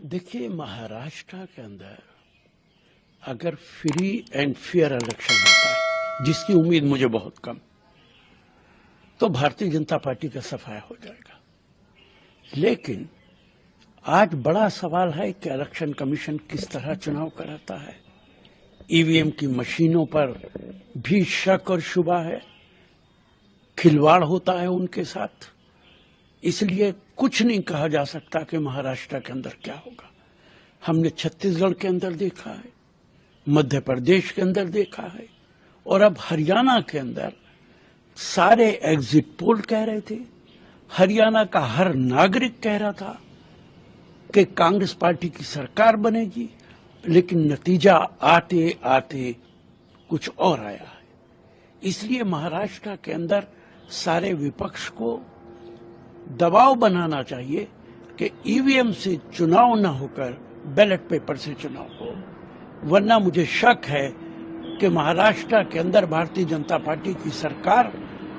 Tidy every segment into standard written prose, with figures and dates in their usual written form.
देखिए, महाराष्ट्र के अंदर अगर फ्री एंड फेयर इलेक्शन होता है, जिसकी उम्मीद मुझे बहुत कम, तो भारतीय जनता पार्टी का सफाया हो जाएगा। लेकिन आज बड़ा सवाल है कि इलेक्शन कमीशन किस तरह चुनाव कराता है। ईवीएम की मशीनों पर भी शक और शुबा है, खिलवाड़ होता है उनके साथ। इसलिए कुछ नहीं कहा जा सकता कि महाराष्ट्र के अंदर क्या होगा। हमने छत्तीसगढ़ के अंदर देखा है, मध्य प्रदेश के अंदर देखा है, और अब हरियाणा के अंदर सारे एग्जिट पोल कह रहे थे, हरियाणा का हर नागरिक कह रहा था कि कांग्रेस पार्टी की सरकार बनेगी, लेकिन नतीजा आते आते कुछ और आया है। इसलिए महाराष्ट्र के अंदर सारे विपक्ष को दबाव बनाना चाहिए कि ईवीएम से चुनाव न होकर बैलेट पेपर से चुनाव हो, वरना मुझे शक है कि महाराष्ट्र के अंदर भारतीय जनता पार्टी की सरकार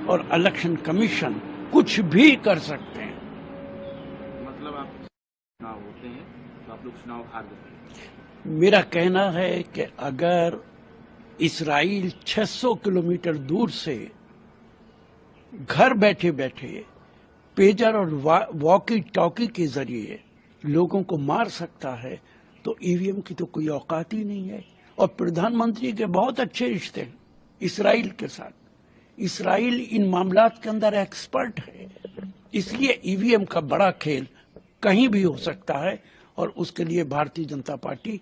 और इलेक्शन कमीशन कुछ भी कर सकते हैं। मतलब आप चुनाव होते हैं तो आप लोग चुनाव हार जाते हैं। मेरा कहना है कि अगर इस्राइल 600 किलोमीटर दूर से घर बैठे बैठे पेजर और वॉकी टॉकी के जरिए लोगों को मार सकता है, तो ईवीएम की तो कोई औकात ही नहीं है। और प्रधानमंत्री के बहुत अच्छे रिश्ते हैं इस्राइल के साथ। इस्राइल इन मामलात के अंदर एक्सपर्ट है। इसलिए ईवीएम का बड़ा खेल कहीं भी हो सकता है, और उसके लिए भारतीय जनता पार्टी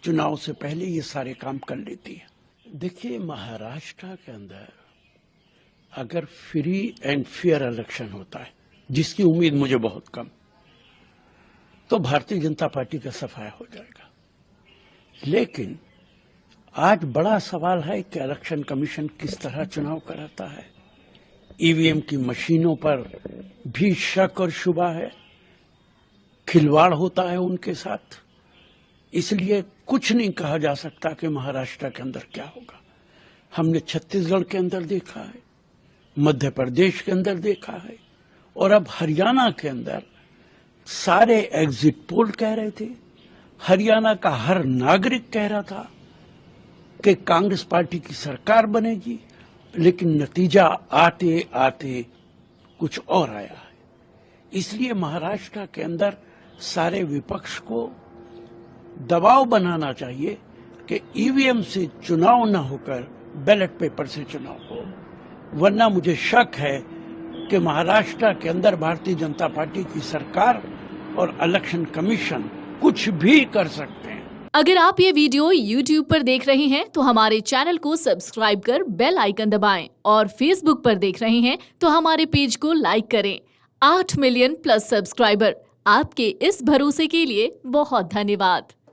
चुनाव से पहले ये सारे काम कर लेती है। देखिए, महाराष्ट्र के अंदर अगर फ्री एंड फेयर इलेक्शन होता है, जिसकी उम्मीद मुझे बहुत कम, तो भारतीय जनता पार्टी का सफाया हो जाएगा। लेकिन आज बड़ा सवाल है कि इलेक्शन कमीशन किस तरह चुनाव कराता है। ईवीएम की मशीनों पर भी शक और शुबा है, खिलवाड़ होता है उनके साथ। इसलिए कुछ नहीं कहा जा सकता कि महाराष्ट्र के अंदर क्या होगा। हमने छत्तीसगढ़ के अंदर देखा है, मध्य प्रदेश के अंदर देखा है, और अब हरियाणा के अंदर सारे एग्जिट पोल कह रहे थे, हरियाणा का हर नागरिक कह रहा था कि कांग्रेस पार्टी की सरकार बनेगी, लेकिन नतीजा आते आते कुछ और आया है। इसलिए महाराष्ट्र के अंदर सारे विपक्ष को दबाव बनाना चाहिए कि ईवीएम से चुनाव न होकर बैलेट पेपर से चुनाव हो, वरना मुझे शक है कि महाराष्ट्र के अंदर भारतीय जनता पार्टी की सरकार और इलेक्शन कमीशन कुछ भी कर सकते हैं। अगर आप ये वीडियो YouTube पर देख रहे हैं तो हमारे चैनल को सब्सक्राइब कर बेल आइकन दबाएं, और Facebook पर देख रहे हैं तो हमारे पेज को लाइक करें। 8 मिलियन प्लस सब्सक्राइबर, आपके इस भरोसे के लिए बहुत धन्यवाद।